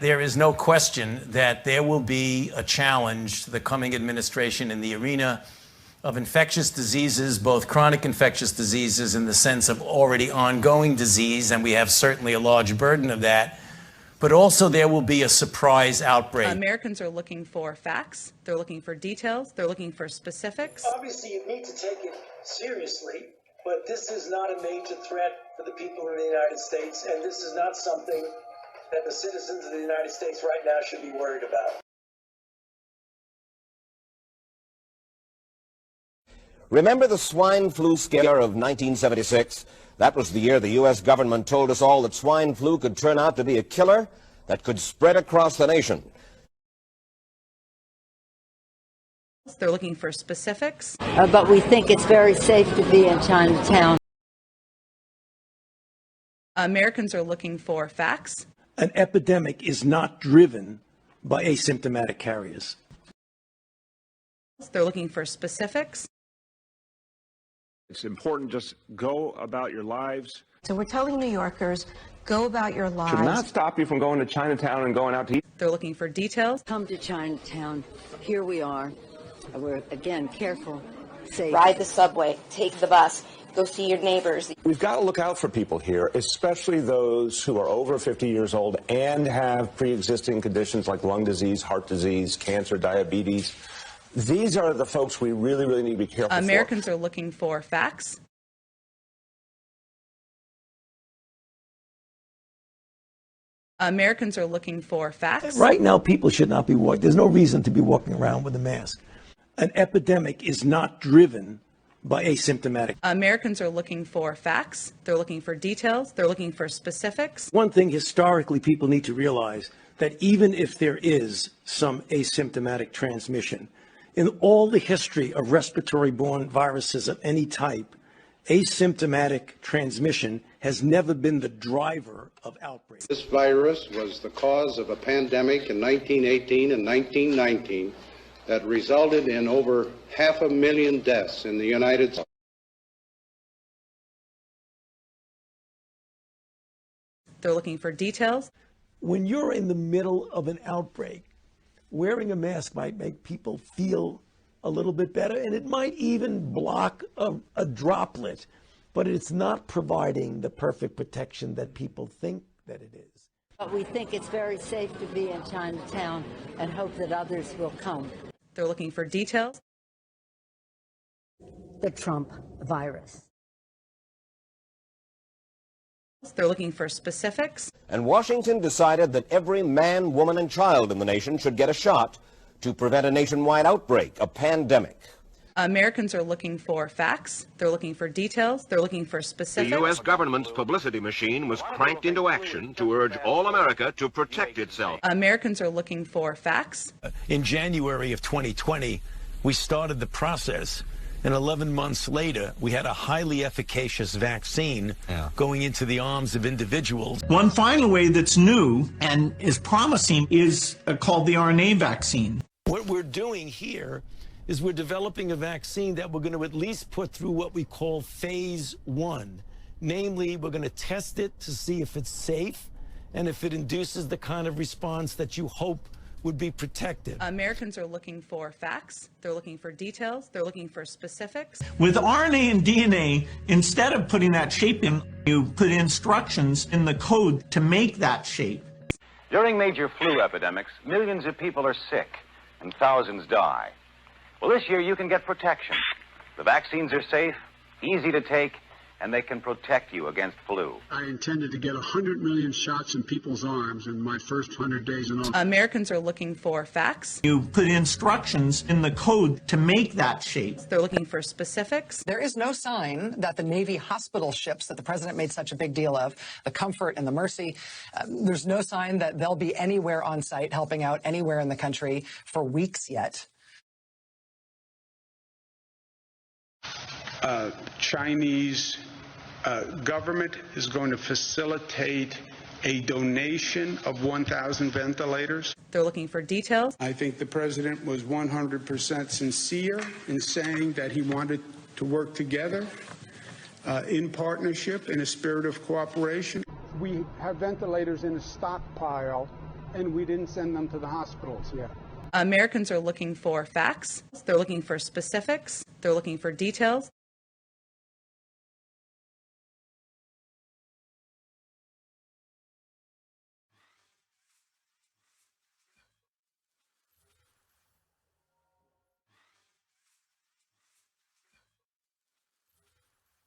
There is no question that there will be a challenge to the coming administration in the arena of infectious diseases, both chronic infectious diseases in the sense of already ongoing disease, and we have certainly a large burden of that, but also there will be a surprise outbreak. Americans are looking for facts, they're looking for details, they're looking for specifics. Obviously, you need to take it seriously, but this is not a major threat for the people in the United States, and this is not something that the citizens of the United States right now should be worried about. Remember the swine flu scare of 1976? That was the year the U.S. government told us all that swine flu could turn out to be a killer that could spread across the nation. They're looking for specifics. But we think it's very safe to be in Chinatown. Americans are looking for facts. An epidemic is not driven by asymptomatic carriers. They're looking for specifics. It's important just go about your lives. So we're telling New Yorkers, go about your lives. Should not stop you from going to Chinatown and going out to eat. They're looking for details. Come to Chinatown. Here we are. We're, again, careful, safe. Ride the subway, take the bus, go see your neighbors. We've got to look out for people here, especially those who are over 50 years old and have pre-existing conditions like lung disease, heart disease, cancer, diabetes. These are the folks we really, really need to be careful Americans are looking for facts. Americans are looking for facts. Right now, people should not be walking. There's no reason to be walking around with a mask. An epidemic is not driven by asymptomatic. Americans are looking for facts. They're looking for details. They're looking for specifics. One thing historically people need to realize that even if there is some asymptomatic transmission, in all the history of respiratory-borne viruses of any type, asymptomatic transmission has never been the driver of outbreaks. This virus was the cause of a pandemic in 1918 and 1919 that resulted in over 500,000 deaths in the United States. They're looking for details. When you're in the middle of an outbreak, wearing a mask might make people feel a little bit better, and it might even block a droplet, but it's not providing the perfect protection that people think that it is. But we think it's very safe to be in Chinatown and hope that others will come. They're looking for details. The Trump virus. They're looking for specifics. And Washington decided that every man, woman, and child in the nation should get a shot to prevent a nationwide outbreak, a pandemic. Americans are looking for facts. They're looking for details. They're looking for specifics. The U.S. government's publicity machine was cranked into action to urge all America to protect itself. Americans are looking for facts. In January of 2020, we started the process, and 11 months later, we had a highly efficacious vaccine going into the arms of individuals. One final way that's new and is promising is called the RNA vaccine. What we're doing here is we're developing a vaccine that we're going to at least put through what we call phase 1. Namely, we're going to test it to see if it's safe and if it induces the kind of response that you hope would be protected. Americans are looking for facts. They're looking for details. They're looking for specifics. With RNA and DNA, instead of putting that shape in, you put instructions in the code to make that shape. During major flu epidemics, millions of people are sick and thousands die. Well, this year you can get protection. The vaccines are safe, easy to take, and they can protect you against flu. I intended to get 100 million shots in people's arms in my first 100 days in office. Americans are looking for facts. You put instructions in the code to make that shape. They're looking for specifics. There is no sign that the Navy hospital ships that the president made such a big deal of, the Comfort and the Mercy, there's no sign that they'll be anywhere on site helping out anywhere in the country for weeks yet. Chinese government is going to facilitate a donation of 1,000 ventilators. They're looking for details. I think the president was 100% sincere in saying that he wanted to work together in partnership, in a spirit of cooperation. We have ventilators in a stockpile and we didn't send them to the hospitals yet. Americans are looking for facts. They're looking for specifics. They're looking for details.